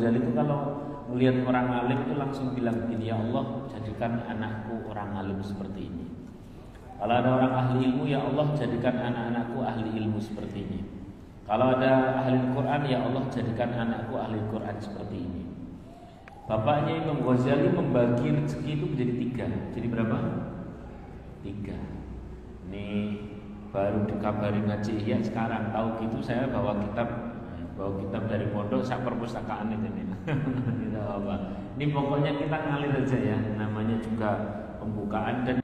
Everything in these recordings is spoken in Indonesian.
Ghazali itu kalau melihat orang alim itu langsung bilang begini, ya Allah jadikan anakku orang alim seperti ini. Kalau ada orang ahli ilmu, ya Allah jadikan anak-anakku ahli ilmu seperti ini. Kalau ada ahli Quran, ya Allah jadikan anakku ahli Quran seperti ini. Bapaknya Imam Ghazali membagi rezeki itu menjadi 3. Jadi berapa? 3. Ini baru dikabari ngaji ya sekarang. Tahu gitu saya bawa kitab dari pondok, sak perpustakaan itu nih. Tidak apa. Ini pokoknya kita ngalir aja ya. Namanya juga pembukaan. Dan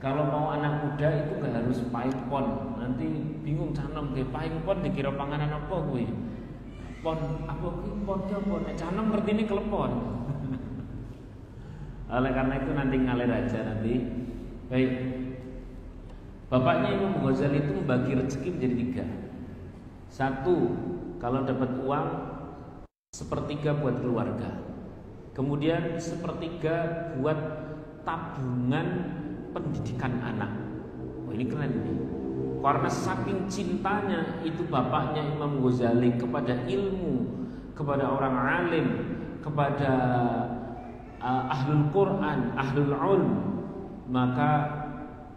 kalau mau anak muda itu gak harus paipon. Nanti bingung canom ke paipon dikira panganan apa gue. Pon apa ki pon apa nek canom ngertine klepon. Oleh karena itu nanti ngalir aja nanti. Baik. Bapaknya Imam Ghazali itu membagi rezeki menjadi 3. 1, kalau dapat uang 1/3 buat keluarga. Kemudian 1/3 buat tabungan pendidikan anak. Oh, ini keren ini. Karena saking cintanya itu bapaknya Imam Ghazali kepada ilmu, kepada orang alim, kepada ahlul Quran, ahlul ulm, maka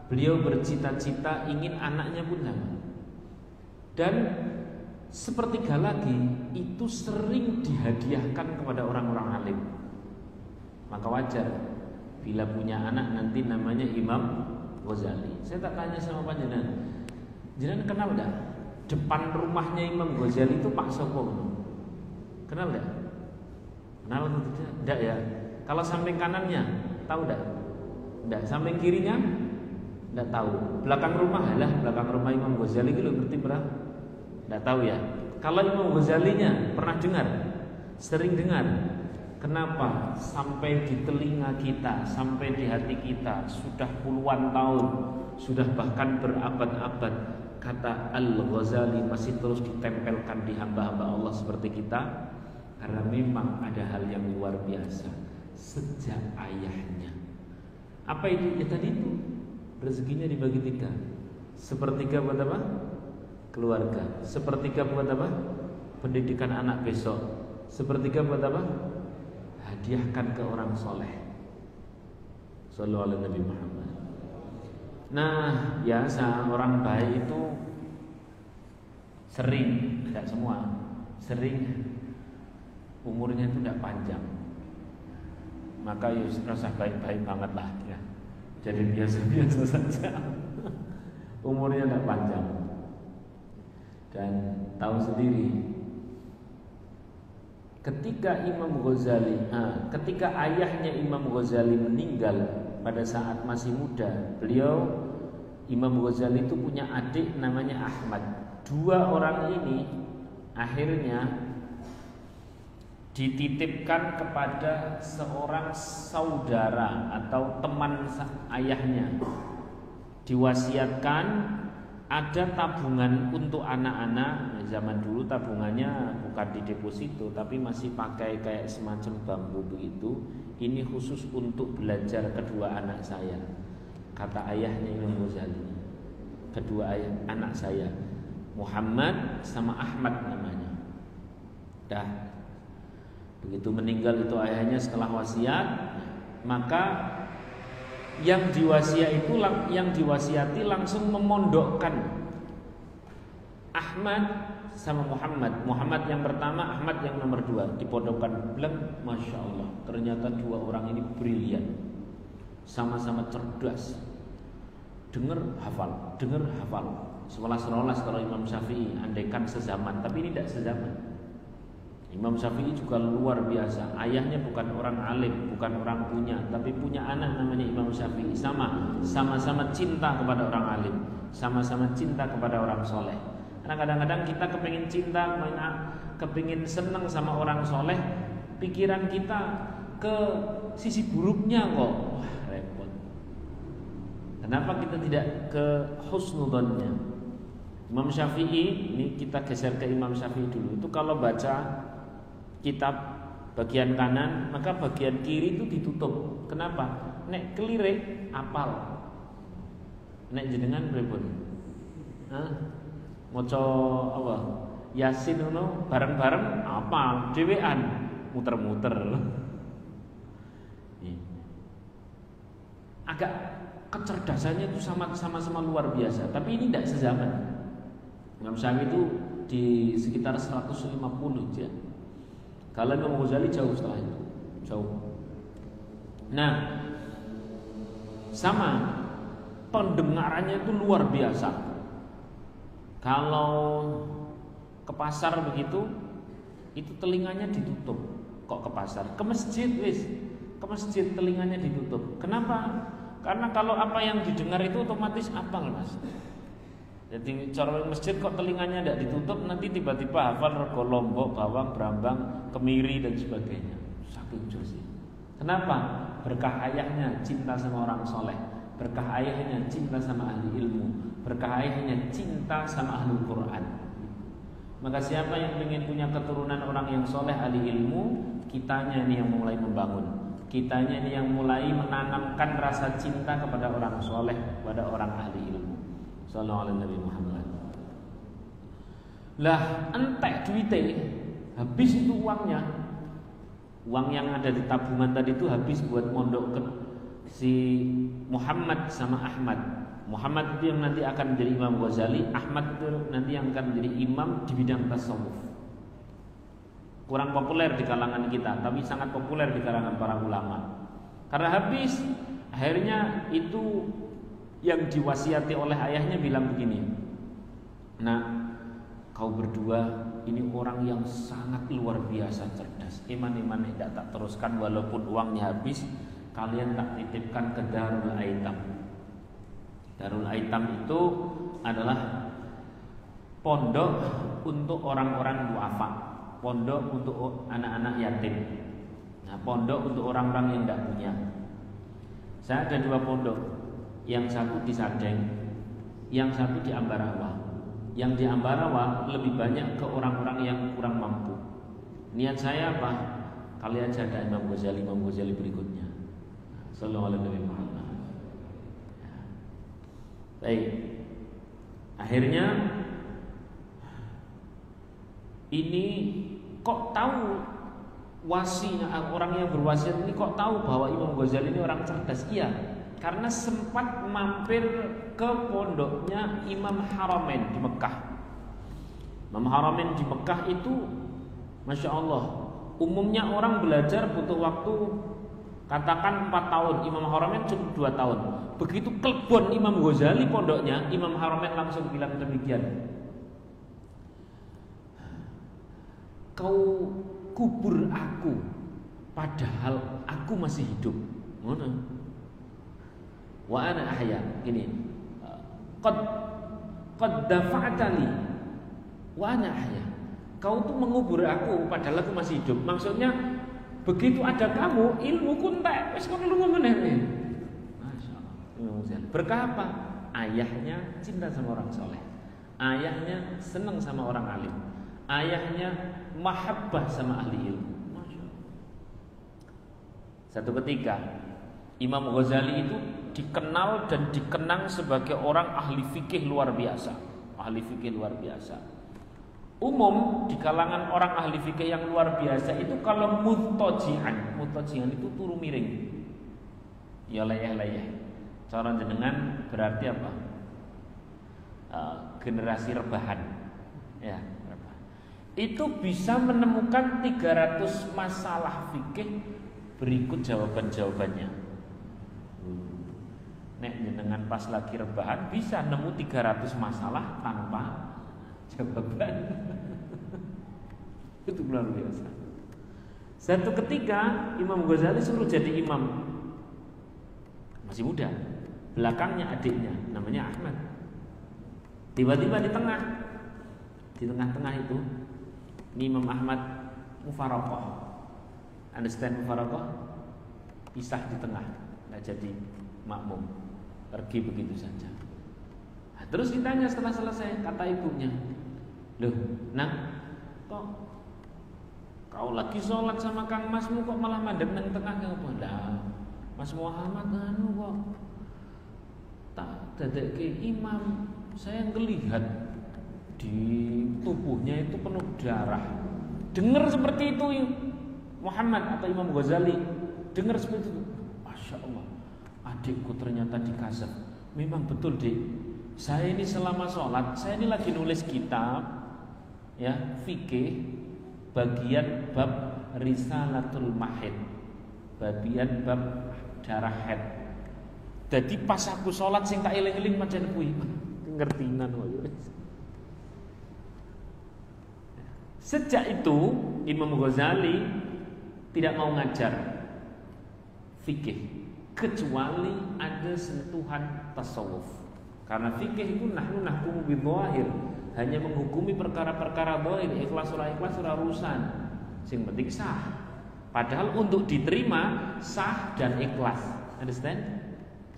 beliau bercita-cita ingin anaknya pun sama. Dan 1/3 lagi itu sering dihadiahkan kepada orang-orang alim. Maka wajar bila punya anak nanti namanya Imam Ghazali. Saya tak tanya sama panjenengan, jenengan kenal enggak? Depan rumahnya Imam Ghazali itu Pak Sopo. Kenal enggak? Kenal atau tidak? Enggak ya. Kalau samping kanannya, tahu enggak? Enggak. Samping kirinya? Enggak tahu. Belakang rumah lah, belakang rumah Imam Ghazali itu ngerti berapa? Enggak tahu ya. Kalau Imam Ghazalinya pernah dengar? Sering dengar. Kenapa? Sampai di telinga kita, sampai di hati kita sudah puluhan tahun, sudah bahkan berabad-abad, kata Al-Ghazali masih terus ditempelkan di hamba-hamba Allah seperti kita. Karena memang ada hal yang luar biasa sejak ayahnya. Apa itu? Ya tadi itu rezekinya dibagi 3. 1/3 buat apa? Keluarga. 1/3 buat apa? Pendidikan anak besok. 1/3 buat apa? Hadiahkan ke orang soleh. Sallallahu alaihi Nabi Muhammad. Nah, biasa orang baik itu sering, tidak semua, sering umurnya itu tidak panjang. Maka ya rasa baik-baik banget lah ya. Jadi biasa-biasa saja. Umurnya tidak panjang. Dan tahu sendiri ketika ketika ayahnya Imam Ghazali meninggal pada saat masih muda, Imam Ghazali itu punya adik namanya Ahmad. 2 orang ini akhirnya dititipkan kepada seorang saudara atau teman ayahnya. Diwasiatkan ada tabungan untuk anak-anak. Zaman dulu tabungannya bukan di deposito, tapi masih pakai kayak semacam bambu begitu. Ini khusus untuk belajar kedua anak saya, kata ayahnya Imam Ghazali. Kedua anak saya, Muhammad sama Ahmad namanya. Dah begitu meninggal itu ayahnya setelah wasiat, maka yang diwasiati langsung memondokkan Ahmad sama Muhammad yang pertama, Ahmad yang nomor 2 dipondokkan. Bilang, Masya Allah, ternyata 2 orang ini brilian, sama-sama cerdas, dengar hafal. Seolah-olah kalau Imam Syafi'i andaikan sezaman, tapi ini tidak sezaman. Imam Syafi'i juga luar biasa. Ayahnya bukan orang alim, bukan orang punya, tapi punya anak namanya Imam Syafi'i. Sama-sama cinta kepada orang alim, sama-sama cinta kepada orang soleh. Karena kadang-kadang kita kepingin cinta, kepingin senang sama orang soleh, pikiran kita ke sisi buruknya kok. Wah, repot. Kenapa kita tidak ke husnudzonnya? Imam Syafi'i, ini kita geser ke Imam Syafi'i dulu. Itu kalau baca kitab bagian kanan, maka bagian kiri itu ditutup. Kenapa? Nek kelirik apal. Nek jenengan pripun? Maca apa? Yasin ngono bareng-bareng apa dhewean muter-muter. Agak kecerdasannya itu sama-sama luar biasa, tapi ini tidak sezaman. Imam Syafi'i itu di sekitar 150 ya. Kalau Imam Ghazali jauh setelah itu, jauh. Nah, sama pendengarannya itu luar biasa. Kalau ke pasar begitu, itu telinganya ditutup. Kok ke pasar? Ke masjid wis. Ke masjid telinganya ditutup. Kenapa? Karena kalau apa yang didengar itu otomatis apal, Mas. Jadi cara masjid kok telinganya tidak ditutup, nanti tiba-tiba hafal rego Lombok, Bawang, Brambang, Kemiri dan sebagainya. Saking sih. Kenapa? Berkah ayahnya cinta sama orang soleh, berkah ayahnya cinta sama ahli ilmu, berkah ayahnya cinta sama ahli Quran. Maka siapa yang ingin punya keturunan orang yang soleh ahli ilmu, kitanya ini yang mulai membangun. Kitanya ini yang mulai menanamkan rasa cinta kepada orang soleh, kepada orang ahli ilmu. Sallallahu alaihi Nabi Muhammad. Lah entek duite, habis itu uangnya. Uang yang ada di tabungan tadi itu habis buat mondok ke si Muhammad sama Ahmad. Muhammad itu yang nanti akan menjadi Imam Ghazali, Ahmad itu nanti yang akan menjadi imam di bidang tasawuf. Kurang populer di kalangan kita, tapi sangat populer di kalangan para ulama. Karena habis, akhirnya itu yang diwasiati oleh ayahnya bilang begini, "Nak, kau berdua ini orang yang sangat luar biasa cerdas. Iman-iman tidak tak teruskan walaupun uangnya habis, kalian tak titipkan ke Darul Aitam." Darul Aitam itu adalah pondok untuk orang-orang duafa, pondok untuk anak-anak yatim. Nah, pondok untuk orang-orang yang tidak punya. Saya ada 2 pondok, yang satu di Sadeng, yang satu di Ambarawa. Yang di Ambarawa lebih banyak ke orang-orang yang kurang mampu. Niat saya apa? Kalian jaga Imam Ghazali berikutnya. Sallallahu alaihi wasallam. Baik. Akhirnya ini kok tahu wasinya orang yang berwasiat ini kok tahu bahwa Imam Ghazali ini orang cerdas? Iya, karena sempat mampir ke pondoknya Imam Haramain di Mekah. Imam Haramain di Mekah itu, Masya Allah, umumnya orang belajar butuh waktu katakan 4 tahun, Imam Haramain cukup 2 tahun. Begitu kelebon Imam Ghazali pondoknya, Imam Haramain langsung bilang demikian, "Kau kubur aku padahal aku masih hidup." Mana? Wa ana ahya. Gini. Qad dafa'tali wa ana ahya. Kau tuh mengubur aku padahal aku masih hidup. Maksudnya begitu ada kamu, ilmuku entek wis kono lunga meneh. Masyaallah. Berkah apa? Ayahnya cinta sama orang soleh. Ayahnya senang sama orang alim. Ayahnya mahabbah sama ahli ilmu. Masya Allah. Satu ketika Imam Ghazali itu dikenal dan dikenang sebagai orang ahli fikih luar biasa. Ahli fikih luar biasa. Umum di kalangan orang ahli fikih yang luar biasa itu kalau muttaji'an itu turu miring. Ya layah-layah. Cara jenengan berarti apa? Generasi rebahan. Ya, rebahan. Itu bisa menemukan 300 masalah fikih. Berikut jawaban-jawabannya. Nek jenengan pas lagi rebahan bisa nemu 300 masalah tanpa jawaban. Itu luar biasa. Satu ketika Imam Ghazali suruh jadi imam, masih muda. Belakangnya adiknya namanya Ahmad. Tiba-tiba di tengah-tengah itu ini Imam Ahmad mufaraqah. Understand mufaraqah? Pisah di tengah, nggak jadi makmum, pergi begitu saja. Nah, terus ditanya setelah selesai, kata ibunya, "Loh, nak, kok kau lagi sholat sama Kang Masmu kok malah mandek nang tengah apa? Lah, Mas Muhammad anu kok tak dadekke imam, saya ngelihat di tubuhnya itu penuh darah. Dengar seperti itu Muhammad atau Imam Ghazali, dengar seperti itu, Masya Allah, adikku ternyata dikasih. Memang betul dek, saya ini selama sholat, saya ini lagi nulis kitab ya fikih bagian bab Risalatul Mahid, bagian bab darah haid. Jadi pas aku sholat sing tak eling-eling macam kuwi ngertinan koyo. Sejak itu Imam Ghazali tidak mau ngajar fikih kecuali ada sentuhan tasawuf. Karena fikih itu nahnu nahkumu bidzahir, hanya menghukumi perkara-perkara dzahir, ikhlas ora urusan. Sing penting sah. Padahal untuk diterima sah dan ikhlas. Understand?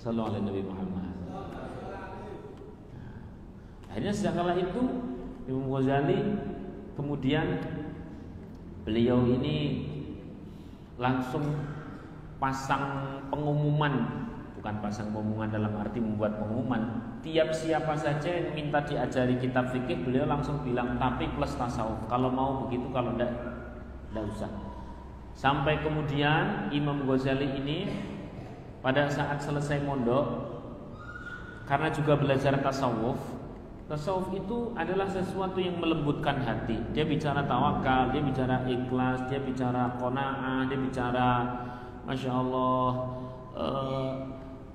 Sallallahu alaihi Nabi Muhammad. Akhirnya sejak kala itu Imam Ghazali kemudian beliau ini langsung pasang pengumuman, bukan pasang pengumuman dalam arti membuat pengumuman. Tiap siapa saja yang minta diajari kitab fikih, beliau langsung bilang tapi plus tasawuf. Kalau mau begitu, kalau tidak usah. Sampai kemudian Imam Ghazali ini pada saat selesai mondok, karena juga belajar tasawuf. Tasawuf itu adalah sesuatu yang melembutkan hati. Dia bicara tawakal, dia bicara ikhlas, dia bicara qanaah, dia bicara Masya Allah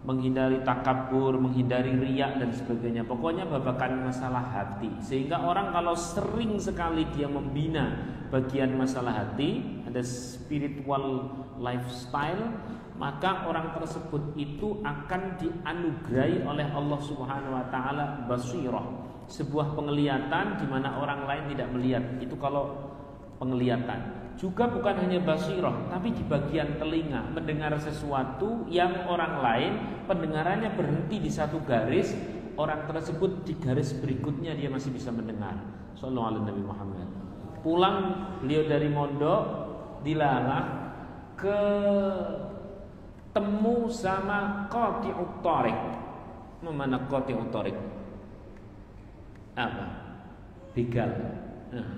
menghindari takabur, menghindari riya dan sebagainya. Pokoknya babakan masalah hati. Sehingga orang kalau sering sekali dia membina bagian masalah hati, ada spiritual lifestyle, maka orang tersebut itu akan dianugerahi oleh Allah Subhanahu wa taala basirah, sebuah penglihatan di mana orang lain tidak melihat. Itu kalau penglihatan. Juga bukan hanya basirah, tapi di bagian telinga, mendengar sesuatu yang orang lain pendengarannya berhenti di satu garis, orang tersebut di garis berikutnya dia masih bisa mendengar. Sallallahu alaihi Nabi Muhammad. Pulang beliau dari mondok dilalah ketemu sama Qati'ut Thariq. Mana Qati'ut Thariq? Apa? Begal.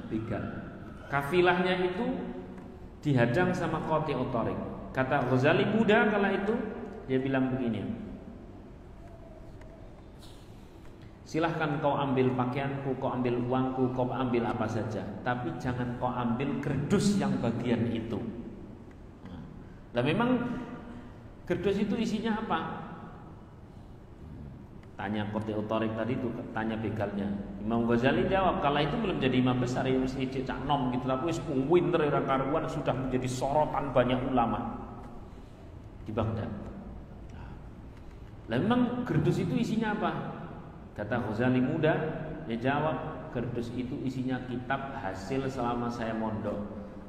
Begal. Kafilahnya itu dihadang sama Qati'ut Thariq. Kata Ghazali muda kala itu, dia bilang begini, silahkan kau ambil pakaianku, kau ambil uangku, kau ambil apa saja, tapi jangan kau ambil kerdus yang bagian itu. Nah, memang kerdus itu isinya apa? Tanya Qati'ut Thariq tadi itu, tanya begalnya. Imam Ghazali jawab, kala itu belum jadi imam besar, ya mesti cek nom gitu, tapi wis pinter ora karuan, sudah menjadi sorotan banyak ulama di Baghdad. Nah, memang kerdus itu isinya apa? Kata Ghazali muda, dia jawab, kerdus itu isinya kitab hasil selama saya mondok.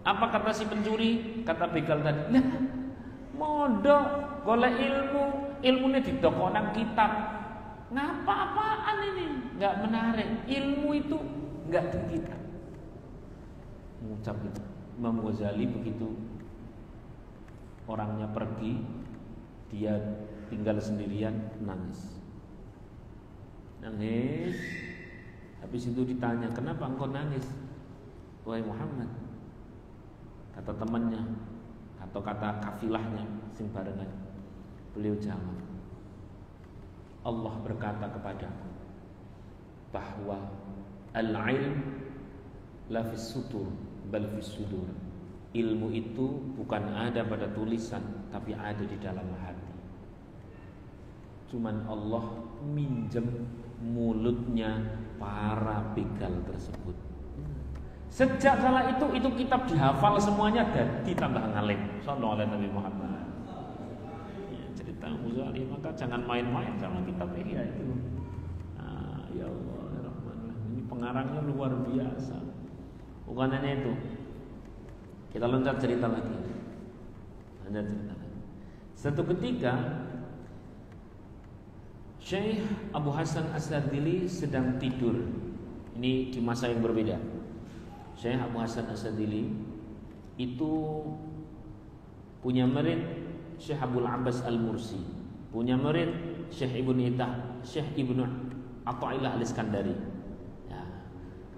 Apa kata si pencuri? Kata begal tadi, nah, mondok golek ilmunya di toko nang kitab. Ngapa-apaan ini? Nggak menarik. Ilmu itu nggak di kitab. Mengucap itu Imam Ghazali begitu orangnya pergi, dia tinggal sendirian, nangis. Habis itu ditanya, kenapa engkau nangis? Wahai Muhammad, kata temannya atau kata kafilahnya sing barengan, beliau jawab, Allah berkata kepadaku bahwa al-ilm la fis sutur bal fis sudur. Ilmu itu bukan ada pada tulisan, tapi ada di dalam hati. Cuman Allah minjem mulutnya para begal tersebut. Sejak kala itu kitab dihafal semuanya dan ditambah ngalim. Sallallahu alaihi Nabi Muhammad. Cerita Ghazali, maka jangan main-main sama kitab Ihya itu. Ya Allah, ya Rahman, ini pengarangnya luar biasa. Bukan hanya itu. Kita loncat cerita lagi. Satu ketika Syekh Abu Hasan As-Sadili sedang tidur. Ini di masa yang berbeda. Syekh Abu Hasan As-Sadili itu punya murid Syekh Abdul Abbas Al-Mursi, punya murid Syekh Ibnu Athaillah Al-Iskandari. Ya.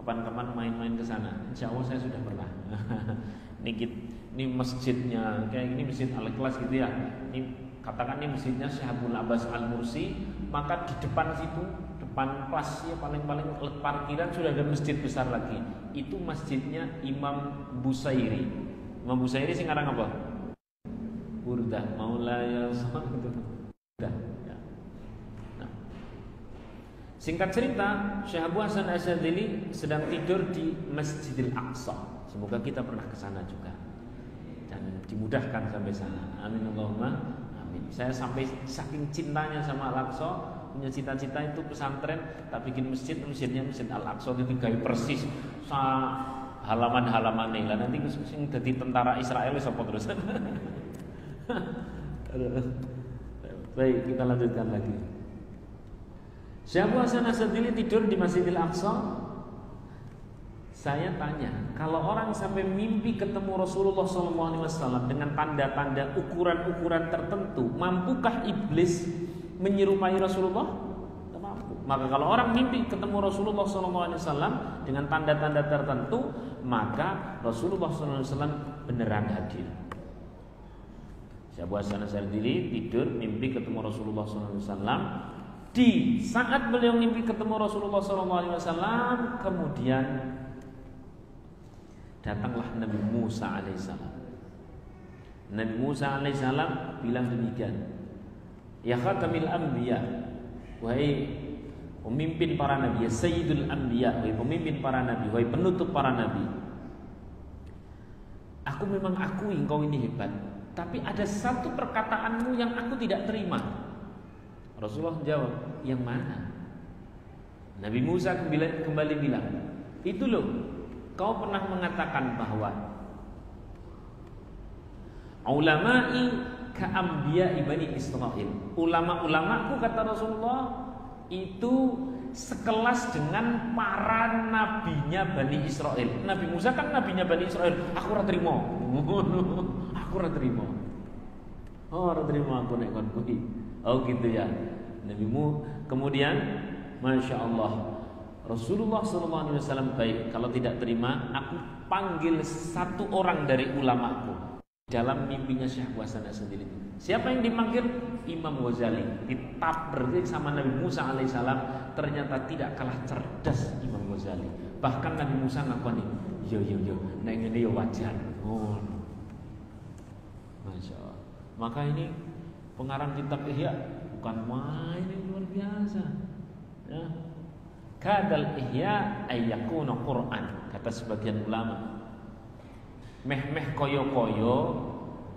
kapan-kapan main-main ke sana. Insya Allah saya sudah pernah. Ini masjidnya kayak gini, masjid Al-Ikhlas gitu ya. Ini katakan ini masjidnya Syekh Abdul Abbas Al-Mursi, maka di depan situ, depan pas ya paling-paling parkiran sudah ada masjid besar lagi. Itu masjidnya Imam Busairi. Imam Busairi sing ngarang apa? Burdah Maulaya Burdah. Ya. Nah. Singkat cerita, Syekh Abu Hasan Asyadzili sedang tidur di Masjidil Aqsa. Semoga kita pernah ke sana juga dan dimudahkan sampai sana. Amin Allahumma amin. Saya sampai saking cintanya sama Al-Aqsa, punya cita-cita itu pesantren tak bikin masjid, masjidnya Masjid Al-Aqsa itu gawe persis halaman-halaman lah. Nanti sing dadi tentara Israel sapa terus. Baik, kita lanjutkan lagi. Syekh Abu Hasan Asyadzili tidur di Masjidil Aqsa. Saya tanya, kalau orang sampai mimpi ketemu Rasulullah SAW dengan tanda-tanda ukuran-ukuran tertentu, mampukah iblis menyerupai Rasulullah? Tidak mampu. Maka kalau orang mimpi ketemu Rasulullah SAW dengan tanda-tanda tertentu, maka Rasulullah SAW beneran hadir. Syekh Abu Hasan Asyadzili tidur mimpi ketemu Rasulullah SAW. Di saat beliau mimpi ketemu Rasulullah SAW, kemudian datanglah Nabi Musa alaihissalam. Nabi Musa alaihissalam bilang demikian, ya khatamil anbiya, wahai pemimpin para nabi, ya sayyidul anbiya, wahai pemimpin para nabi, wahai penutup para nabi, aku memang akui engkau ini hebat, tapi ada satu perkataanmu yang aku tidak terima. Rasulullah menjawab, yang mana? Nabi Musa kembali bilang, itu loh, kau pernah mengatakan bahwa ulama'i ka'ambiya'i Bani Israil. Ulama-ulamaku, kata Rasulullah, itu sekelas dengan para nabinya Bani Israil. Nabi Musa kan nabinya Bani Israil. Aku ora trimo. Aku ora trimo. Oh, ora trimo aku nek kon kuwi. Oh gitu ya. Kemudian Masya Allah, Rasulullah SAW baik, kalau tidak terima, aku panggil satu orang dari ulamaku. Dalam mimpinya Syekh Abu Hasan Asyadzili. Siapa yang dipanggil? Imam Ghazali. Ditabrak sama Nabi Musa alaihissalam. Ternyata tidak kalah cerdas Imam Ghazali. Bahkan Nabi Musa ngakoni, yo, nah ini yo wajar. Oh, Masya Allah. Maka ini pengarang kitab Ihya bukan main, ini luar biasa. Ya. Kadal ihya ayyakuna Quran, kata sebagian ulama. Meh-meh koyo-koyo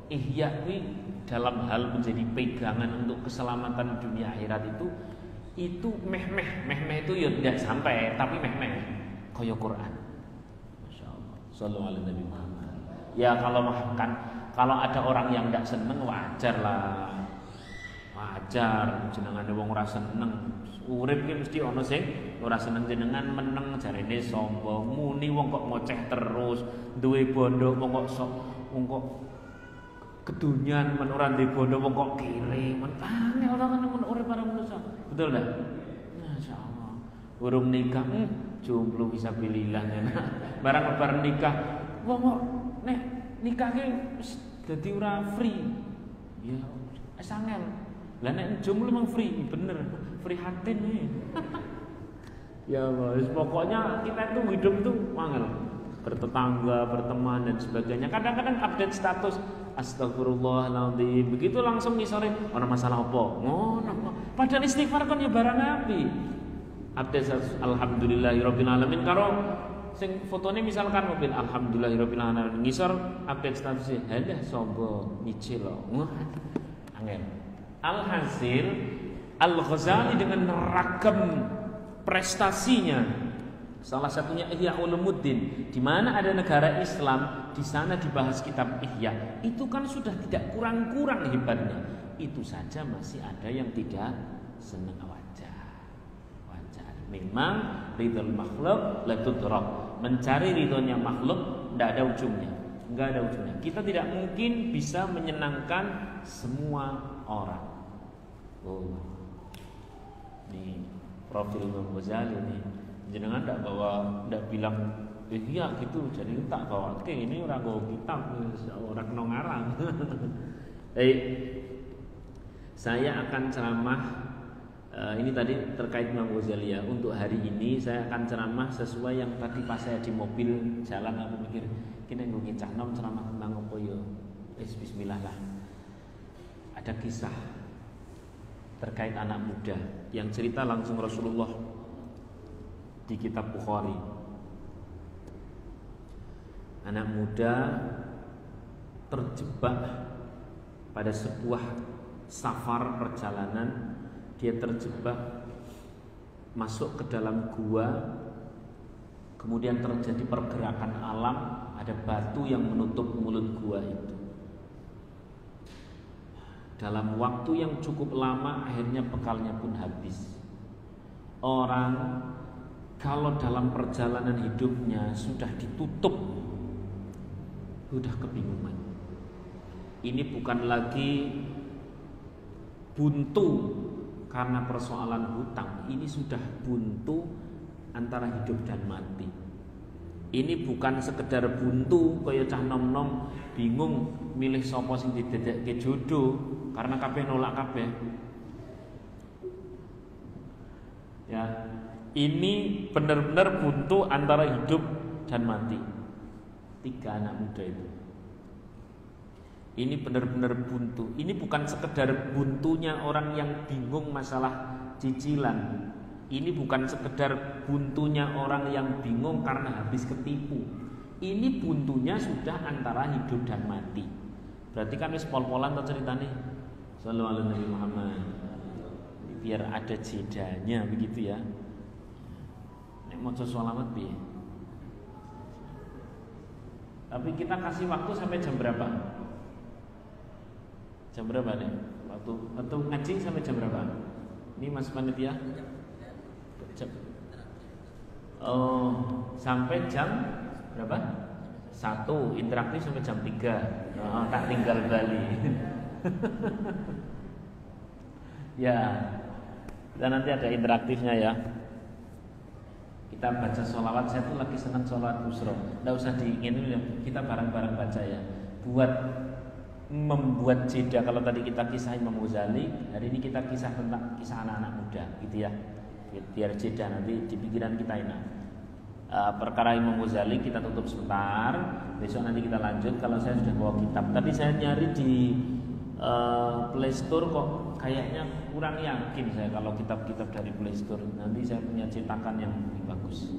ihya ini dalam hal menjadi pegangan untuk keselamatan dunia akhirat itu meh-meh itu ya tidak sampai, tapi meh-meh koyo Quran. Masya Allah. Sallallahu alaihi Nabi Muhammad. Ya kalau ada orang yang tidak seneng wajar lah. Wajar jenengane wong ora seneng. Urip ki mesti ana sing ora seneng jenengan meneng jarene sombong. Muni wong kok ngoceh terus, duwe bondo wong kok sok wong kok kedunyan men ora duwe bondo wong kok kiri. Men angel ora ngono urip para manusa. Betul dah? Masyaallah. Urung nikah jomblo fisabilillah ya. Barang nikah wong kok nek nikah ki dadi ora free. Ya, wis angel. Lah nek jomblo memang free, bener, free hatin nih. Ya Allah, pokoknya kita itu hidup itu angel, bertetangga, berteman dan sebagainya. Kadang-kadang update status, astagfirullahaladzim, begitu langsung ngisore, ono masalah apa? Ngono. Padahal istighfar kan ya barang api. Update status, alhamdulillahirabbil alamin karo sing fotone misalkan mobil alhamdulillahirabbil alamin, ngisor update statusnya, halah sombong, nyicil loh. Angel. Alhasil Al-Ghazali dengan ragam prestasinya, salah satunya Ihya Ulumuddin, di mana ada negara Islam, di sana dibahas kitab Ihya. Itu kan sudah tidak kurang-kurang hebatnya. Itu saja masih ada yang tidak senang. Wajar. Memang ridhol makhluk la tudrak. Mencari ridhonya makhluk tidak ada ujungnya. Enggak ada ujungnya. Kita tidak mungkin bisa menyenangkan semua orang. Oh, ini profil Imam Ghazali nih Jenengan ndak bilang iya gitu, jadi tak bawa. Oke, ini orang go kitab, orang kena ngarang. Saya akan ceramah ini tadi terkait Imam Ghazali ya. Untuk hari ini saya akan ceramah sesuai yang tadi pas saya di mobil jalan aku mikir, kini nggo ngicah nom ceramah tentang apa ya. Bismillah lah. Ada kisah terkait anak muda yang cerita langsung Rasulullah di kitab Bukhari. Anak muda terjebak pada sebuah safar perjalanan, dia terjebak masuk ke dalam gua, kemudian terjadi pergerakan alam, ada batu yang menutup mulut gua itu. Dalam waktu yang cukup lama akhirnya bekalnya pun habis. Orang kalau dalam perjalanan hidupnya sudah ditutup, sudah kebingungan. Ini bukan lagi buntu karena persoalan hutang, ini sudah buntu antara hidup dan mati. Ini bukan sekedar buntu kaya cah nom-nom bingung milih sapa sing didedekke jodoh karena kabeh nolak kabeh. Ya, ini benar-benar buntu antara hidup dan mati. 3 anak muda itu. Ini benar-benar buntu. Ini bukan sekedar buntunya orang yang bingung masalah cicilan. Ini bukan sekedar buntunya orang yang bingung karena habis ketipu. Ini buntunya sudah antara hidup dan mati. Berarti kan wis pol-polan to ceritane. Sallallahu alaihi Muhammad. Biar ada jedanya begitu ya. Nek maca sholawat piye? Tapi kita kasih waktu sampai jam berapa? Jam berapa nih? Waktu ngaji sampai jam berapa? Ini Mas Panitia? Sampai jam berapa? 1, interaktif sampai jam 3. Tak tinggal Bali. Ya, dan nanti ada interaktifnya ya. Kita baca sholawat, saya tuh lagi senang sholawat busro. Nggak usah diingin, kita bareng-bareng baca ya. Buat membuat jeda. Kalau tadi kita kisah Imam Ghazali, hari ini kita kisah tentang kisah anak-anak muda, gitu ya. Biar jeda nanti di pikiran kita enak. Perkara Imam Ghazali kita tutup sebentar. Besok nanti kita lanjut. Kalau saya sudah bawa kitab. Tadi saya nyari di Play Store kok kayaknya kurang yakin saya kalau kitab-kitab dari Play Store. Nanti saya punya cetakan yang lebih bagus.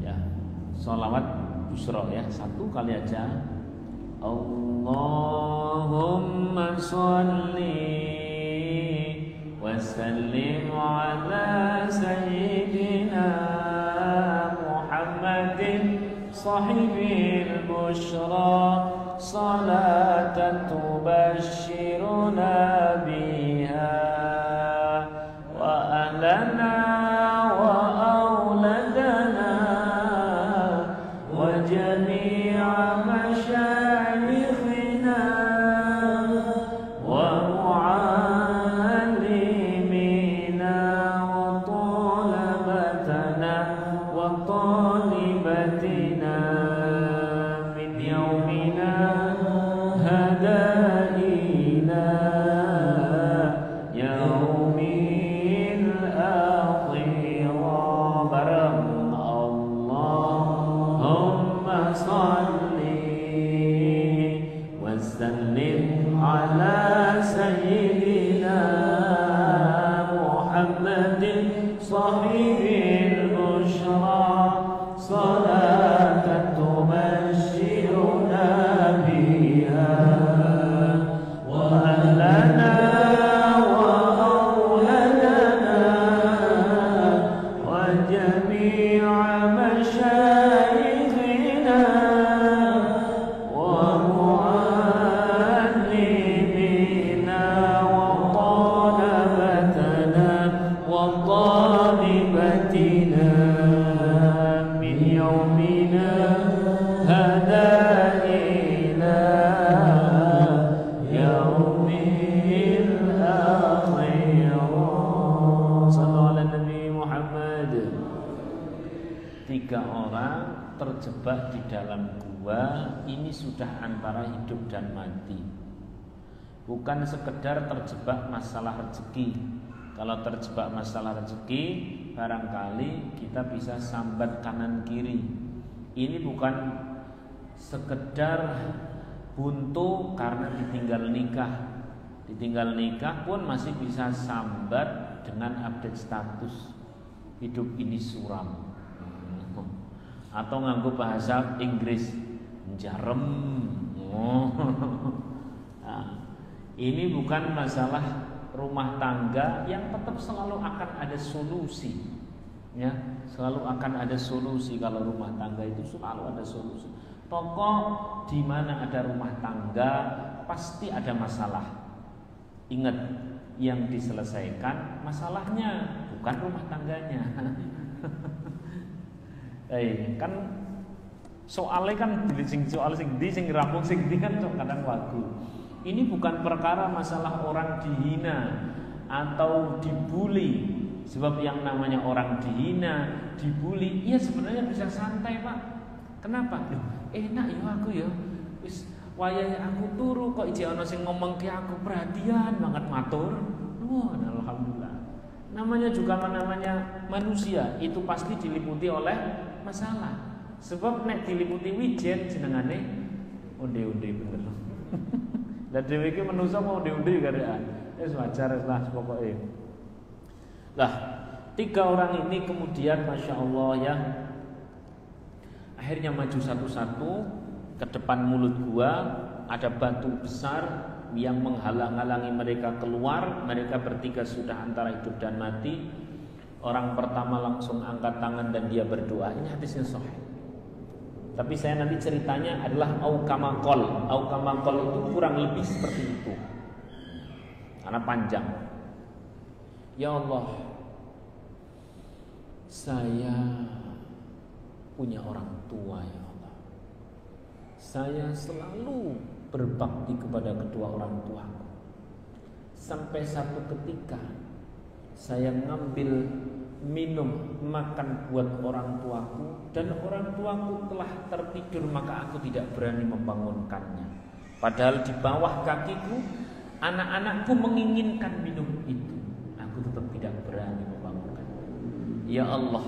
Ya, sholawat busro ya, 1 kali aja. Allahumma sholli wa sallim ala sayyidina Muhammadin sahibil bushra salatan tubashshiruna biha wa ahlana wa auladana wa jami'a masyayikhina wa mu'allimina wa talabatana wa talibatina min yaumina hada ila yaumil akhirah. Bareng Allahumma salli wa sallim ala sayyidina Muhammadin sahibil bushra salatan tubashshiruna orang terjebak di dalam gua, ini sudah antara hidup dan mati. Bukan sekedar terjebak masalah rezeki. Kalau terjebak masalah rezeki, barangkali kita bisa sambat kanan kiri. Ini bukan sekedar buntu karena ditinggal nikah. Ditinggal nikah pun masih bisa sambat dengan update status. Hidup ini suram. Atau nganggo bahasa Inggris jarem. Nah, ini bukan masalah rumah tangga yang tetap selalu akan ada solusi, ya, selalu akan ada solusi. Kalau rumah tangga itu selalu ada solusi. Pokok di mana ada rumah tangga pasti ada masalah. Ingat, yang diselesaikan masalahnya, bukan rumah tangganya. Kan soalnya kan soal sing rampung sing kan kadang wagu. Ini bukan perkara masalah orang dihina atau dibully. Sebab yang namanya orang dihina, dibully, iya sebenarnya bisa santai, Pak. Kenapa? Loh, enak ya aku ya. Wis wayahe aku turu kok ije ana sing ngomong ke aku perhatian banget matur. Wah, alhamdulillah. Namanya juga namanya manusia, itu pasti diliputi oleh masalah. Sebab nek diliputi wijen jenengane onde-onde bener. Lah dhewe iki manusa mau onde-onde karean. Wis wajar lah pokoke. Lah, 3 orang ini kemudian Masya Allah ya, akhirnya maju satu-satu ke depan mulut gua. Ada batu besar yang menghalang-halangi mereka keluar. Mereka bertiga sudah antara hidup dan mati. Orang pertama langsung angkat tangan dan dia berdoa. Ini hadisnya sahih. Tapi saya nanti ceritanya adalah aukamakol. Aukamakol itu kurang lebih seperti itu, karena panjang. Ya Allah, saya punya orang tua ya Allah. Saya selalu berbakti kepada kedua orang tuaku. Sampai satu ketika saya ngambil minum makan buat orang tuaku, dan orang tuaku telah tertidur, maka aku tidak berani membangunkannya. Padahal di bawah kakiku anak-anakku menginginkan minum itu, aku tetap tidak berani membangunkannya. Ya Allah,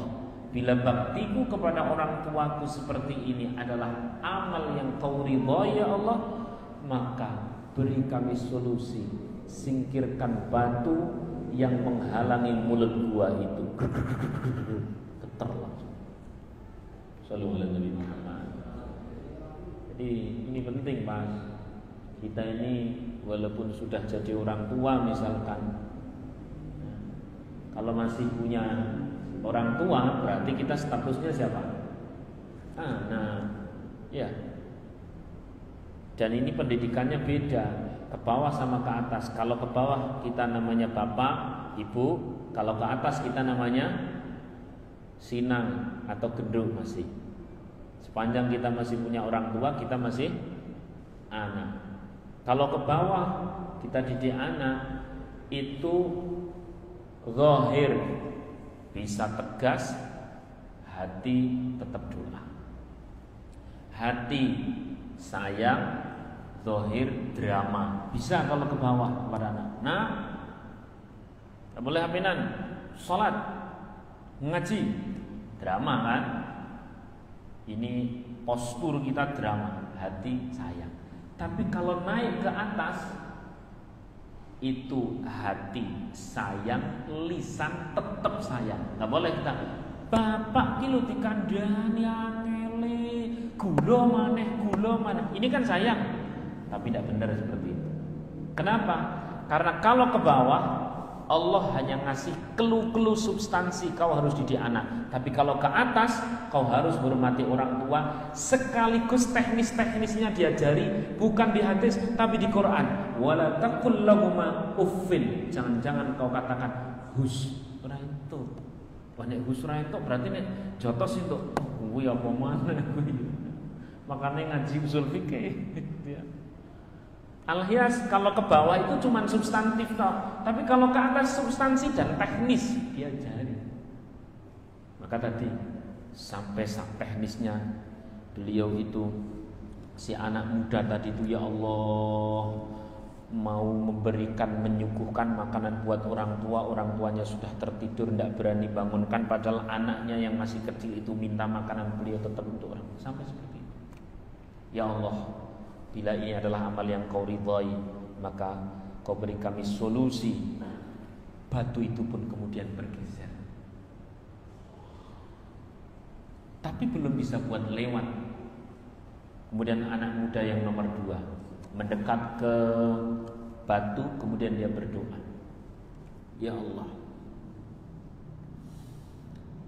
bila baktiku kepada orang tuaku seperti ini adalah amal yang kau ridha ya Allah, maka beri kami solusi. Singkirkan batu yang menghalangi mulut gua itu. Getar langsung. Sallallahu alaihi wasallam. Jadi ini penting, Mas. Kita ini walaupun sudah jadi orang tua misalkan, kalau masih punya orang tua berarti kita statusnya siapa? Anak. Ya. Dan ini pendidikannya beda, ke bawah sama ke atas. Kalau ke bawah kita namanya bapak, ibu. Kalau ke atas kita namanya sinang atau genduk masih. Sepanjang kita masih punya orang tua, kita masih anak. Kalau ke bawah kita didik anak, itu zahir, bisa tegas, hati tetap doa. Hati sayang, zahir drama. Bisa kalau ke bawah kepada anak. Nah, tak boleh hapinan. Salat, ngaji, drama kan? Ini postur kita drama, hati sayang. Tapi kalau naik ke atas, itu hati sayang, lisan tetap sayang. Nggak boleh kita bapak kilo dikandani angele, gula maneh. Ini kan sayang, tapi tidak benar seperti itu. Kenapa? Karena kalau ke bawah, Allah hanya ngasih clue-clue substansi, kau harus didik anak. Tapi kalau ke atas, kau harus hormati orang tua, sekaligus teknis-teknisnya diajari, bukan di hadis tapi di Quran. Wala taqul lahuma uffin. Jangan-jangan kau katakan hus ora entuk. Wah nek hus ora entuk berarti nek jotos entuk. Kuwi apa maneh kuwi. Makanya ngaji usul fikih. Al-hias kalau ke bawah itu cuma substantif toh, tapi kalau ke atas substansi dan teknis diajari. Maka tadi sampai sak teknisnya beliau itu, si anak muda tadi itu, ya Allah, mau memberikan, menyuguhkan makanan buat orang tuanya sudah tertidur, tidak berani bangunkan, padahal anaknya yang masih kecil itu minta makanan, beliau tetap untuk orang, sampai seperti itu. Ya Allah, bila ini adalah amal yang kau ridhai, maka kau beri kami solusi. Batu itu pun kemudian bergeser. Tapi belum bisa buat lewat. Kemudian anak muda yang nomor 2 mendekat ke batu, kemudian dia berdoa, ya Allah,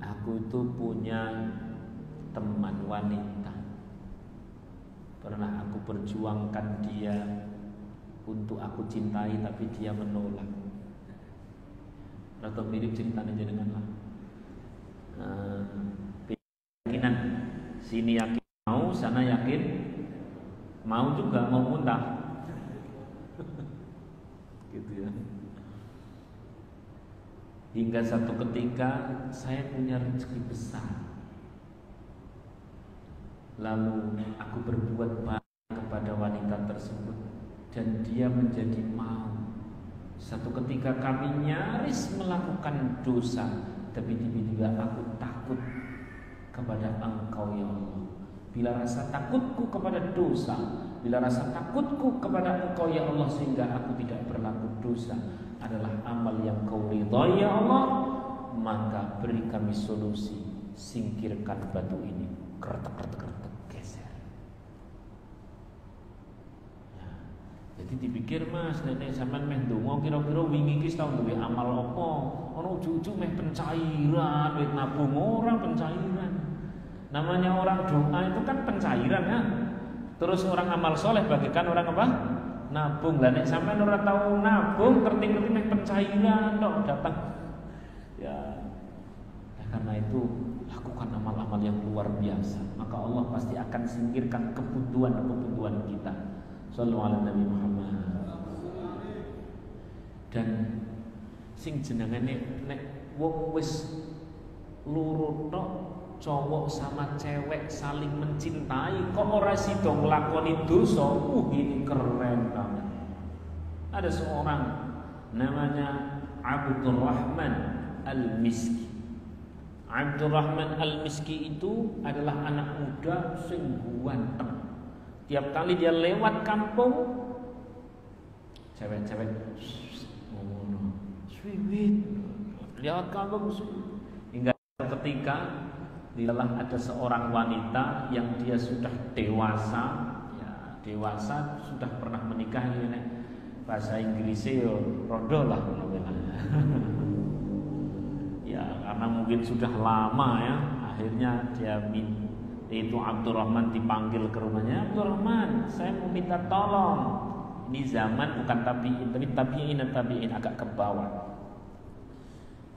aku itu punya teman wanita, pernah aku perjuangkan dia untuk aku cintai, tapi dia menolak. Atau mirip ceritanya jenengan lah. Keyakinan, sini yakin mau, sana yakin mau juga, mau muntah. Gitu ya. Hingga satu ketika saya punya rezeki besar, lalu aku berbuat baik kepada wanita tersebut dan dia menjadi mau. Satu ketika kami nyaris melakukan dosa, tapi tiba-tiba aku takut kepada Engkau ya Allah. Bila rasa takutku kepada dosa, bila rasa takutku kepada Engkau ya Allah, sehingga aku tidak berlaku dosa, adalah amal yang Kau ridhai ya Allah, maka beri kami solusi, singkirkan batu ini. Kretek, geser. Ya. Jadi dipikir, Mas, nenek sampean meh ndonga kira-kira wingi iki tau duwe amal apa? Ono ujug-ujug meh pencairan, duit nabung orang pencairan. Namanya orang doa itu kan pencairan ya. Terus orang amal soleh bagikan orang apa? Nabung. Lah nek sampean ora tahu nabung, ngerti-ngerti meh pencairan tok datang. Ya. Nah, karena itu lakukan amal-amal yang luar biasa, maka Allah pasti akan singkirkan kebutuhan kita. Shallallahu alaihi Nabi Muhammad. Dan sing jenengane nek wong wis loro tok, cowok sama cewek saling mencintai, kok ora sida nglakoni dosa, ini keren banget. Ada seorang namanya Abdurrahman Al-Miski. Abdurrahman Al-Miski itu adalah anak muda sing ganteng. Tiap kali dia lewat kampung, cewek-cewek ngono, swiwit, lewat kampung hingga ketika dialah ada seorang wanita yang dia sudah dewasa, ya dewasa, sudah pernah menikah, ini bahasa Inggrisnya yo rondo lah ya karena mungkin sudah lama ya, akhirnya dia itu Abdurrahman dipanggil ke rumahnya. Abdurrahman, saya mau minta tolong. Ini zaman bukan tabiin, tapi tabiin agak ke bawah.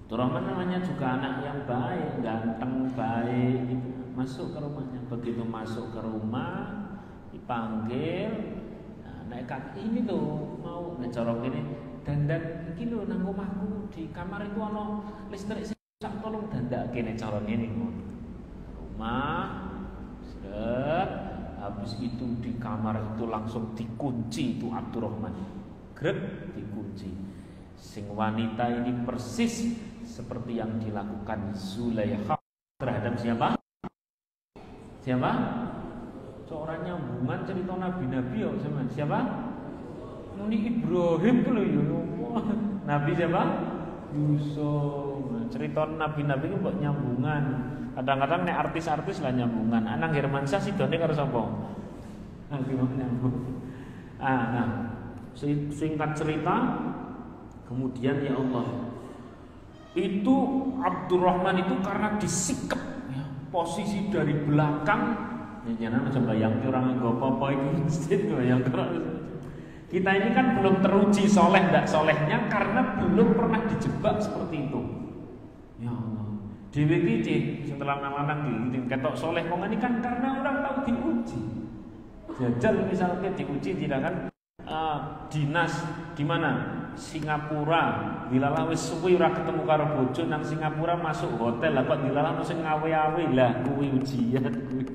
Abdurrahman namanya juga anak yang baik, ganteng, baik gitu. Masuk ke rumahnya. Begitu masuk ke rumah, dipanggil, nah, naik kaki ini tuh mau ngecorok ini, dandan iki lho nang omahku, di kamar itu ono listrik, sak tolong dandak kene calon ini rumah. Habis itu di kamar itu langsung dikunci itu Abdurrahman. Grek dikunci. Sing wanita ini persis seperti yang dilakukan Zulaikha terhadap siapa? Siapa? Seorang nyambungan cerita nabi-nabi ya sama siapa? Nabi Ibrahim tuh loh ya. Nabi siapa? Yusuf. Cerita nabi-nabi itu buat nyambungan. Kadang-kadang nek artis-artis lah nyambungan. Anang Hermansyah sidone karo sapa? Nyambung. Nah, singkat cerita, kemudian ya Allah, itu Abdurrahman itu karena disikap ya, posisi dari belakang, ya jangan macam bayang orang yang apa-apa itu mesti bayang. Kita ini kan belum teruji soleh tidak solehnya karena belum pernah dijebak seperti itu. Ya Allah. Dewi iki setelah lanang iki ketok soleh wong ini kan karena orang tahu diuji. Jajal misalnya diuji tidak kan dinas gimana? Singapura, dilalah wis suwi ora ketemu karo bojo nang Singapura masuk hotel lah kok dilalah sing ngawe-awe lah kuwi ujian kuwi.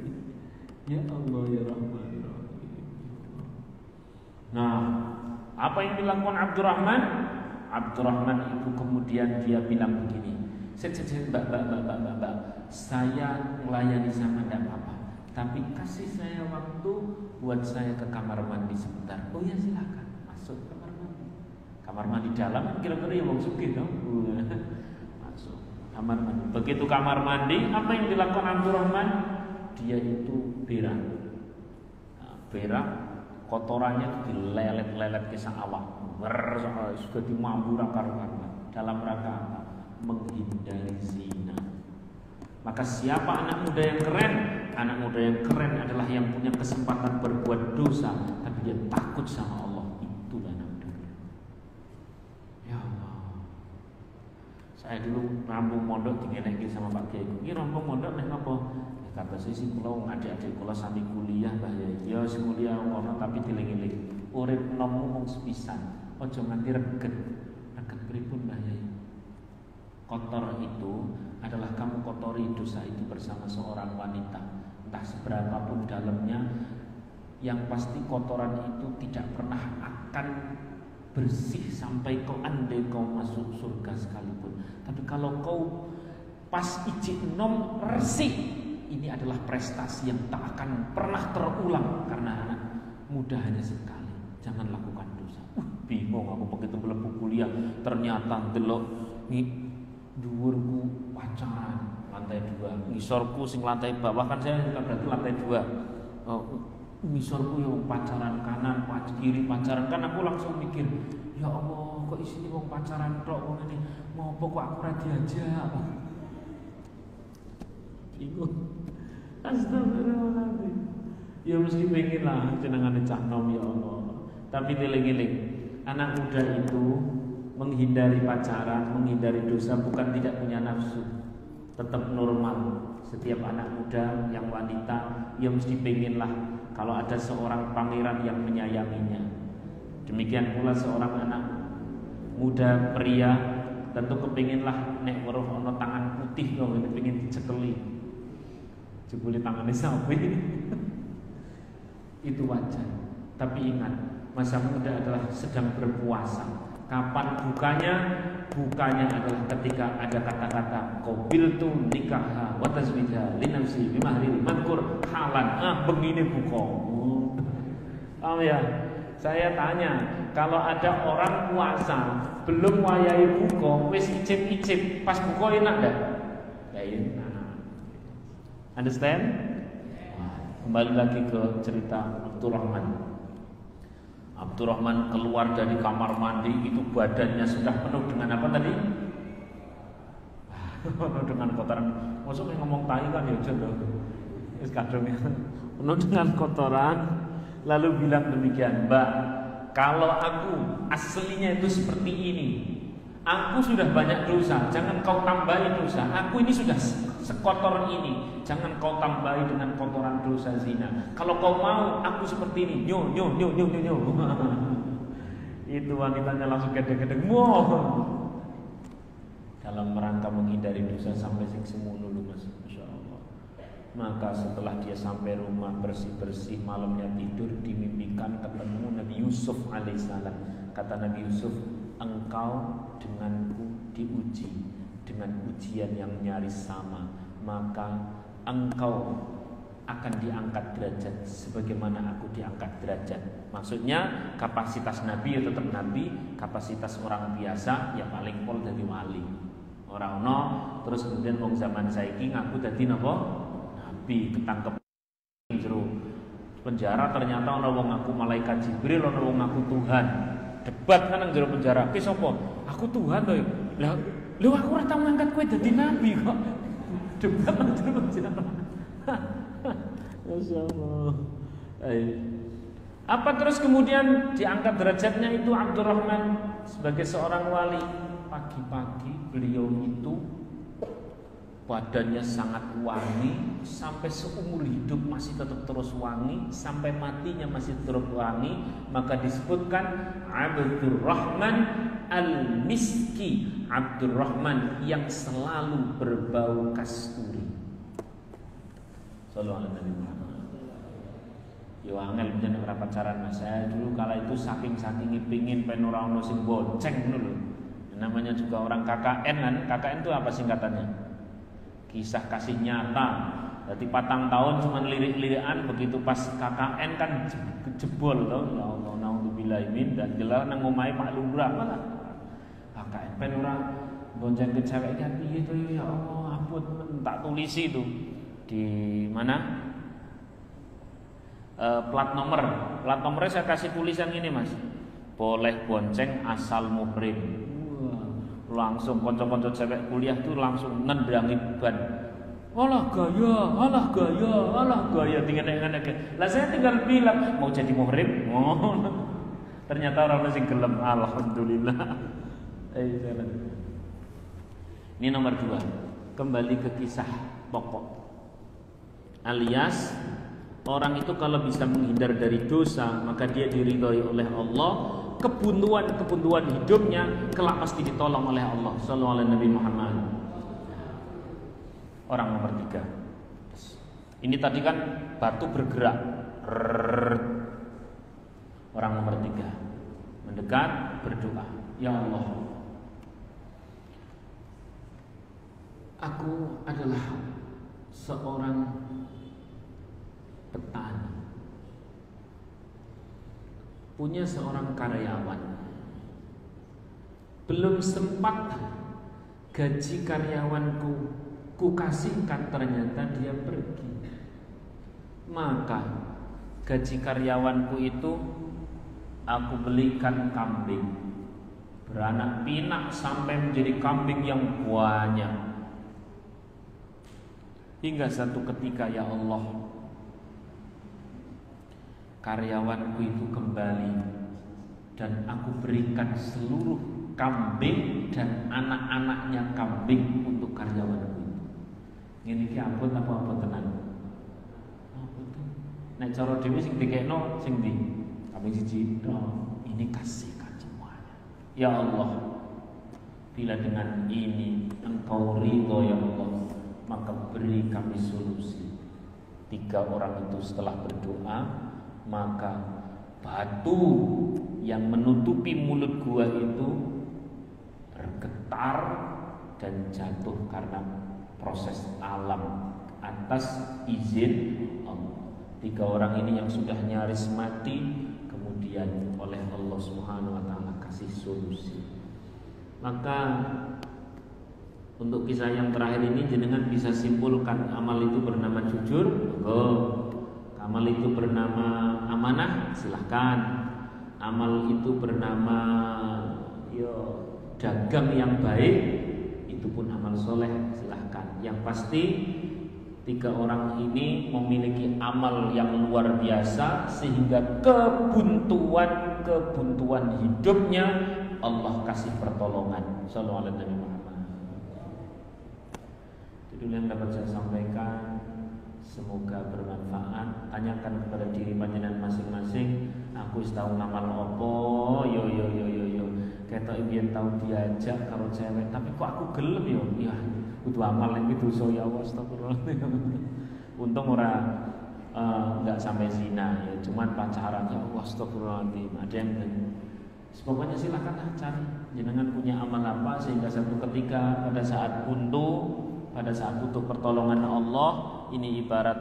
Ya Allah ya Rahman ya Rahim. Nah, apa yang dilakukan Abdurrahman? Abdurrahman itu kemudian dia bilang begini, mbak, saya melayani sama tidak apa-apa, tapi kasih saya waktu buat saya ke kamar mandi sebentar. Oh ya silakan, masuk kamar mandi. Kamar mandi dalam kan kira-kira ya wong sugih dong. Masuk kamar mandi. Begitu kamar mandi, apa yang dilakukan Abdurrahman? Dia itu berak. Nah, berak kotorannya dilelet-lelet ke sang awak. Sudah dimabur karuan dalam rangka apa? Menghindari zina. Maka siapa anak muda yang keren? Anak muda yang keren adalah yang punya kesempatan berbuat dosa tapi dia takut sama Allah. Itulah anak muda. Ya Allah. Saya dulu rampung mondok dingeneki sama Pak Kiai. Iki rampung mondok nek napa? Kata sisi kula adik-adik kula sami kuliah Mbah ya. Ya sing kuliah ono tapi dieling-eling. Urip nommu mung sepisan. Ojo nganti reget. Reget pripun Mbah ya? Kotor itu adalah kamu kotori dosa itu bersama seorang wanita. Entah seberapapun dalamnya, yang pasti kotoran itu tidak pernah akan bersih sampai kau andai kau masuk surga sekalipun. Tapi kalau kau pas ijik nom resik, ini adalah prestasi yang tak akan pernah terulang karena anak muda hanya sekali. Jangan lakukan dosa. Bingung aku begitu mlebu kuliah, ternyata delok dhuwurku pacaran lantai 2, ngisorku sing lantai bawah kan saya juga berarti lantai 2. Ngisorku yang pacaran kanan, kiri pacaran kan aku langsung mikir, ya Allah kok isine wong pacaran tok wong ini mau apa kok aku ora diajak. Bingung. Astagfirullahaladzim. Ya mesti pengen lah jenengane cah nom ya Allah. Tapi dieling-eling, anak muda itu menghindari pacaran, menghindari dosa bukan tidak punya nafsu, tetap normal. Setiap anak muda yang wanita, ia mesti pengen lah kalau ada seorang pangeran yang menyayanginya. Demikian pula seorang anak muda pria tentu kepinginlah nek weruh ana tangan putih kok pengen dicekeli. Jebule tangane sapi. Itu wajar. Tapi ingat, masa muda adalah sedang berpuasa. Kapan bukanya? Bukanya adalah ketika ada kata-kata qabiltu nikaha wa tazwija li nafsi bi mahril madkur halan. Begini buka. Ya. Saya tanya, kalau ada orang puasa belum wayahe buka, wis icip-icip, pas buka enak enggak? Ya enak. Understand? Kembali lagi ke cerita Abdurrahman. Abdurrahman keluar dari kamar mandi itu badannya sudah penuh dengan apa tadi? Penuh dengan kotoran. Maksudnya ngomong tai kan ya jodoh. Wis kadung ya. Penuh dengan kotoran. Lalu bilang demikian, Mbak, kalau aku aslinya itu seperti ini, aku sudah banyak dosa, jangan kau tambahi dosa. Aku ini sudah sekotor ini, jangan kau tambahi dengan kotoran dosa zina. Kalau kau mau aku seperti ini, nyo. Itu wanitanya langsung gede-gede, dalam rangka menghindari dosa sampai sing semono lho Mas, Masya Allah. Maka setelah dia sampai rumah bersih-bersih, malamnya tidur, dimimpikan ketemu Nabi Yusuf alaihissalam. Kata Nabi Yusuf, engkau denganku diuji dengan ujian yang nyaris sama, maka engkau akan diangkat derajat sebagaimana aku diangkat derajat. Maksudnya kapasitas Nabi ya tetap Nabi, kapasitas orang biasa ya paling pol dari wali. Orang no terus kemudian wong zaman saiki ngaku dadi napa? Nabi, ketangkep jero penjara ternyata ana wong ngaku malaikat Jibril, ana wong ngaku Tuhan. Debat kan nang jero penjara. Ki sapa? Aku Tuhan to. Lah lho aku ora tau ngangkat kowe dadi nabi kok. Debat nang jero penjara. Masyaallah. Apa terus kemudian diangkat derajatnya itu Abdurrahman sebagai seorang wali. Pagi-pagi beliau itu badannya sangat wangi, sampai seumur hidup masih tetap terus wangi, sampai matinya masih terus wangi, maka disebutkan Abdurrahman al-Miski, Abdurrahman yang selalu berbau kasturi. Sallallahu alaihi wasallam. Yo angel jeneng ora pacaran Mas. Saya dulu kala itu saking pingin pen ora ono sing bonceng ngono lho. Namanya juga orang KKN kan. KKN itu apa singkatannya? Kisah kasih nyata. Jadi 4 tahun cuma lirik-lirikan, begitu pas KKN kan jebol loh. Ya Allah, naudzubillah min, dan jelas nang omahe Pak Lurah malah. KKN pen ora bonceng ke cewek kan piye to ya Allah, ampun tak tulisi itu. Di mana? Plat nomornya saya kasih tulisan ini Mas, boleh bonceng asal muhrim. Langsung konco-konco cewek kuliah tuh langsung nendrangi ban. Alah gaya tinggal. Lah saya tinggal bilang mau jadi muhrim. Ternyata orang masih gelem, alhamdulillah. Ini nomor 2. Kembali ke kisah pokok. Alias orang itu kalau bisa menghindar dari dosa, maka dia diridhoi oleh Allah. Kebuntuan hidupnya kelak pasti ditolong oleh Allah. Sallallahu alaihi Nabi Muhammad. Orang nomor 3. Ini tadi kan batu bergerak. Orang nomor 3 mendekat berdoa, ya Allah, aku adalah seorang petani, punya seorang karyawan, belum sempat gaji karyawanku ku kasihkan, ternyata dia pergi. Maka gaji karyawanku itu aku belikan kambing, beranak pinak sampai menjadi kambing yang banyak. Hingga satu ketika, ya Allah, karyawanku itu kembali dan aku berikan seluruh kambing dan anak-anaknya kambing untuk karyawanku itu. Ini ki ampun apa tenan. Nek cara dhewe sing dikekno sing ndi? Kambing siji tok. Ini kasihkan semuanya. Ya Allah, bila dengan ini Engkau ridho ya Allah, maka beri kami solusi. 3 orang itu setelah berdoa, maka batu yang menutupi mulut gua itu bergetar dan jatuh karena proses alam atas izin Allah. 3 orang ini yang sudah nyaris mati, kemudian oleh Allah Subhanahu wa taala kasih solusi. Maka untuk kisah yang terakhir ini jenengan bisa simpulkan, amal itu bernama jujur, amal itu bernama amanah, silahkan. Amal itu bernama dagang yang baik, itu pun amal soleh, silahkan. Yang pasti 3 orang ini memiliki amal yang luar biasa, sehingga kebuntuan hidupnya Allah kasih pertolongan. Sallallahu alaihi wasallam. Itu yang dapat saya sampaikan. Semoga bermanfaat. Tanyakan kepada diri panjenengan masing-masing, aku tahu ngamal opo, yo. Ketok biyen tau diajak karo cewek, tapi kok aku gelem yo. Ya, kudu amal iki dosa ya Allah, astagfirullah. Untung ora enggak sampai zina ya, cuman pacaran ya Allah, astagfirullahaladzim. Ada yang pokoknya silakanlah cari jenengan punya amal apa, sehingga satu ketika pada saat butuh pertolongan Allah, ini ibarat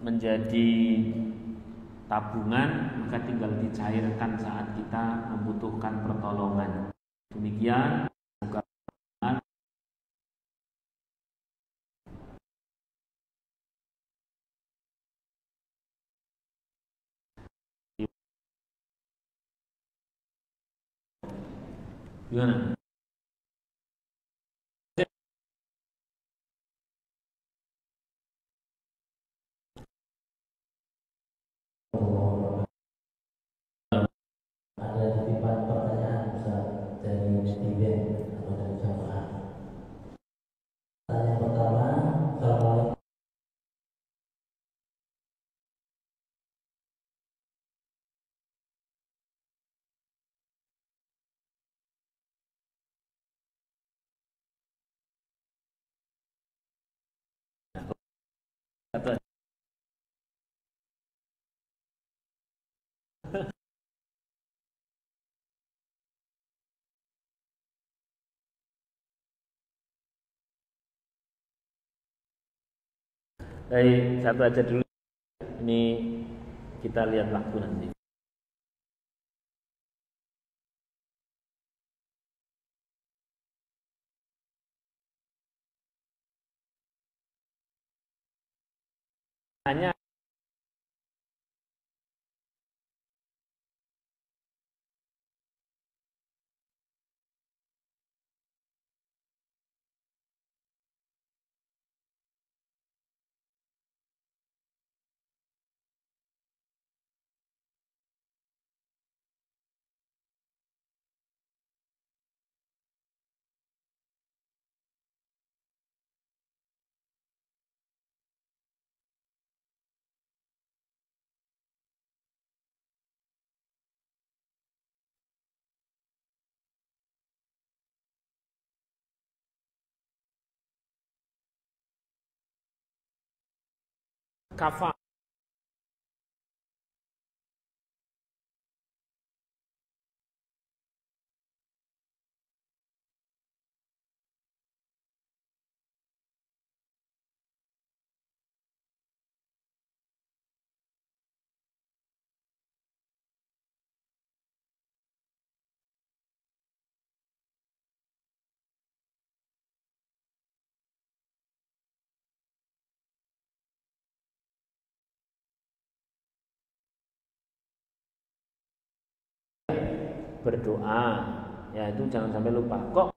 menjadi tabungan, maka tinggal dicairkan saat kita membutuhkan pertolongan. Demikian. Gimana? Ada titipan pertanyaan Ustaz dari netizen atau dari jamaah. Pertanyaan pertama, Satu. Baik, satu aja dulu. Ini kita lihat waktu nanti. Hanya kafah. Berdoa, ya itu jangan sampai lupa. Kok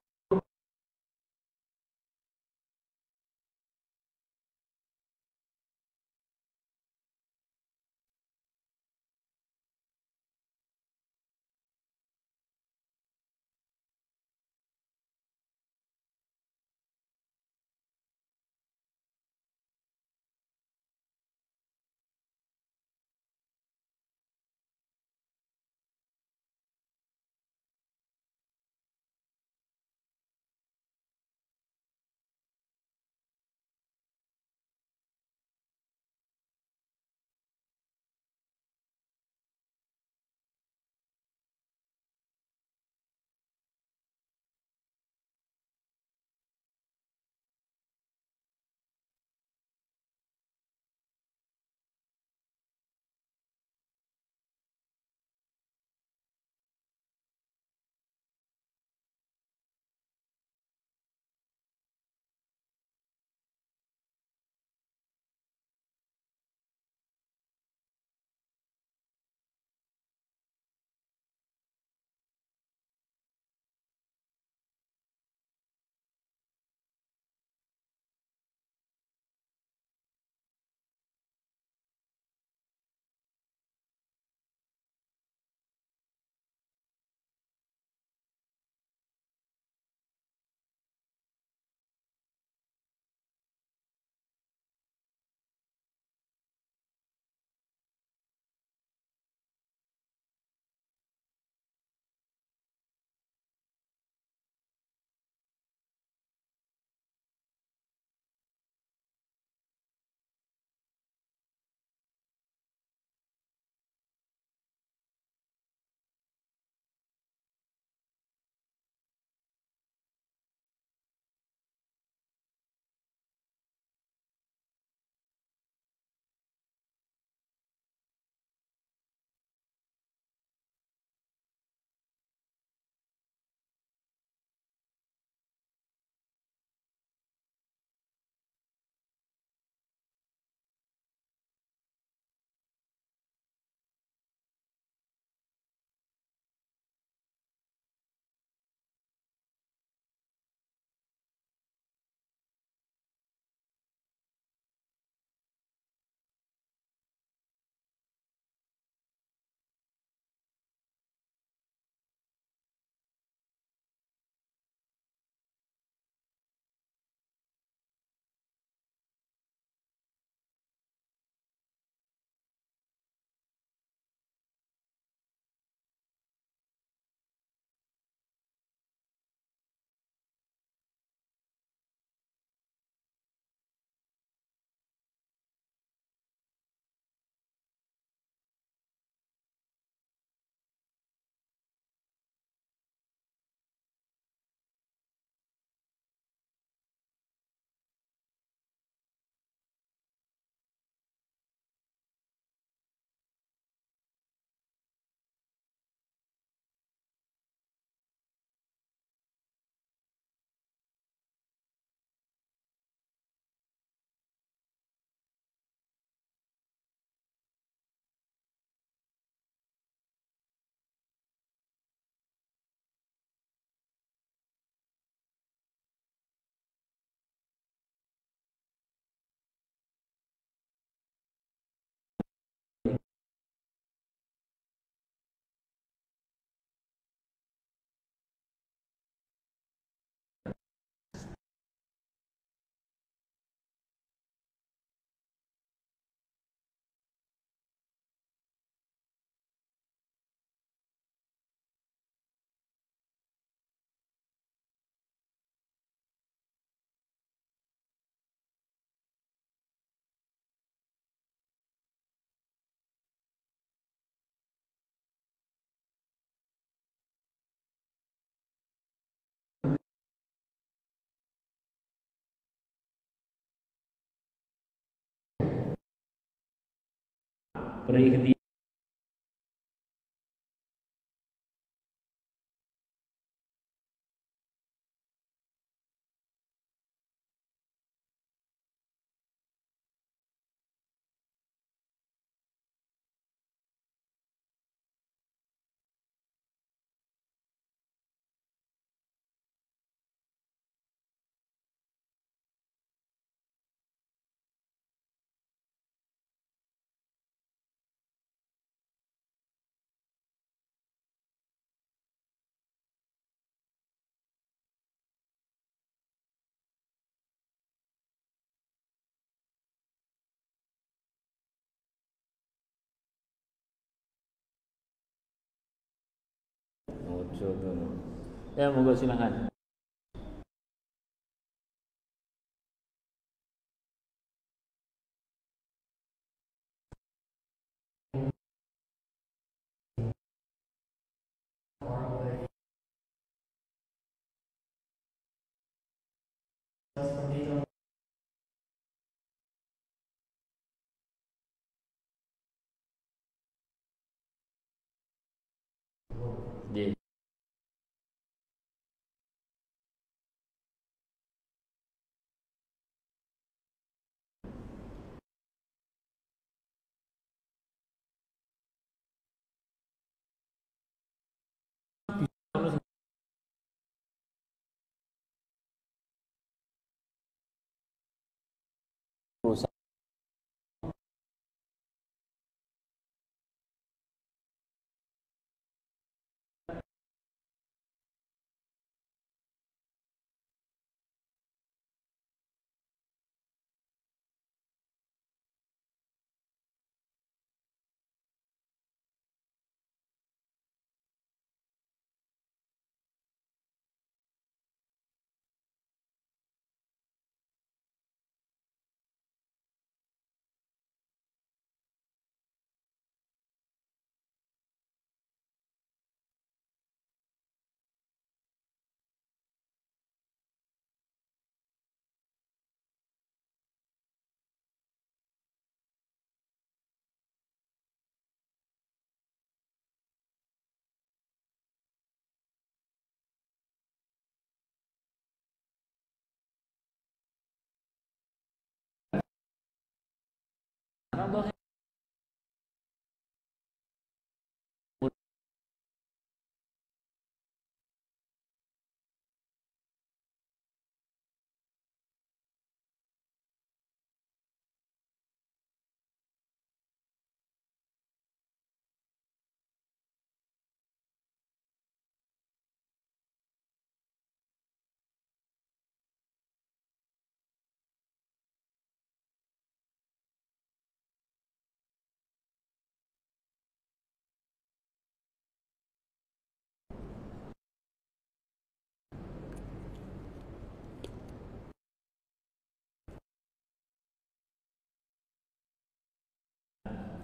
berikhtiar. Ojo tuh. Ya, monggo silakan. Nggih. Rusak. Allah.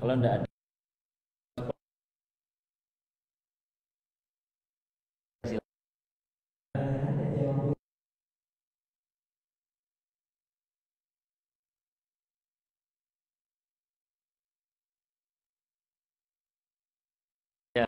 Kalau enggak ada ya,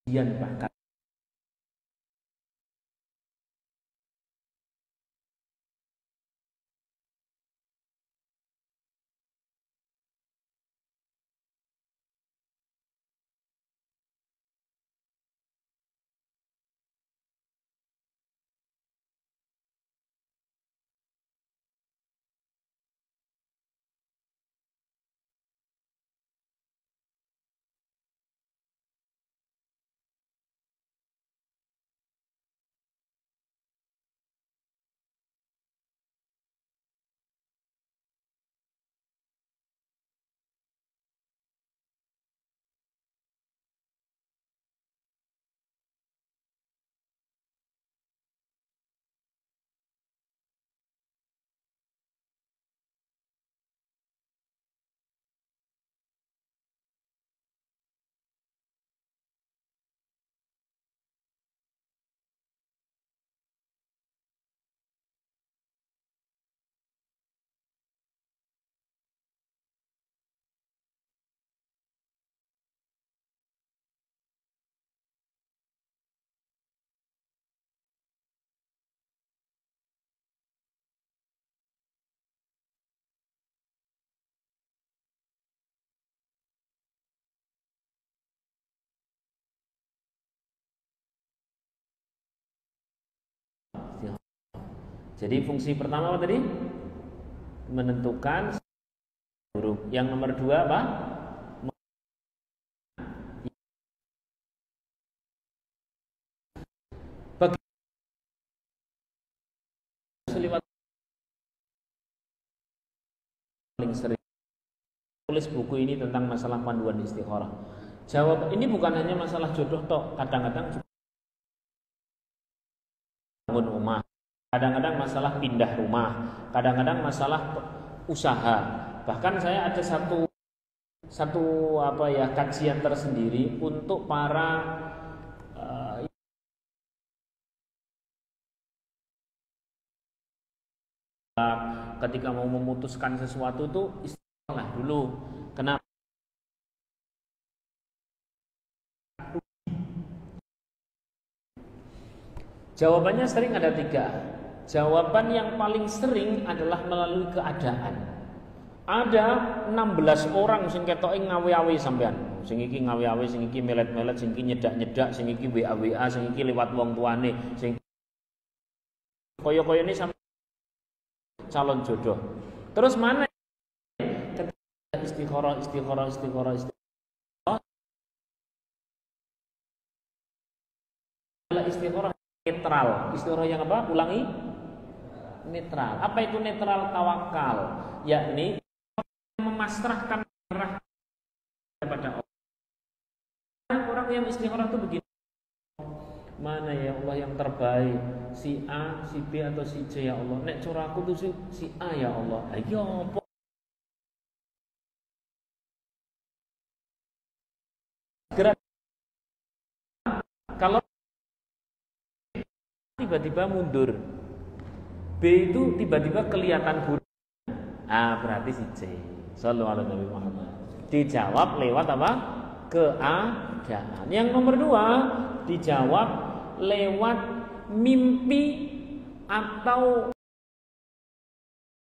Dian bahkan Jadi fungsi pertama apa tadi? Menentukan huruf. Yang nomor 2 apa? Bagi lewat paling sering tulis buku ini tentang masalah panduan istikharah. Jawab ini bukan hanya masalah jodoh tok, kadang-kadang juga bangun rumah, kadang-kadang masalah pindah rumah, kadang-kadang masalah usaha. Bahkan saya ada satu kajian tersendiri untuk para ketika mau memutuskan sesuatu tuh istikharah dulu. Kenapa? Jawabannya sering ada 3. Jawaban yang paling sering adalah melalui keadaan. Ada 16 orang sing ketoke ngawe-awe sampean. Sing iki ngawe-awe, sing iki melet-melet, sing iki nyedak-nyedak, sing iki WA-WA, sing iki liwat wong tuane, sing koyo-koyo ini sampai calon jodoh. Terus mana istikharah. Istikharah netral. Istikharah yang apa? Ulangi. Netral. Apa itu netral? Tawakal, yakni memasrahkan arah kepada Allah. Orang yang istikharah itu begini. Mana ya Allah yang terbaik, si A, si B atau si C ya Allah. Nek cara aku tuh si A ya Allah. Ayo apa? Kalau tiba-tiba mundur, B itu tiba-tiba kelihatan huruf, berarti si C. Sallallahu alaihi Nabi Muhammad. Dijawab lewat apa? Keadaan. Yang nomor 2 dijawab lewat mimpi atau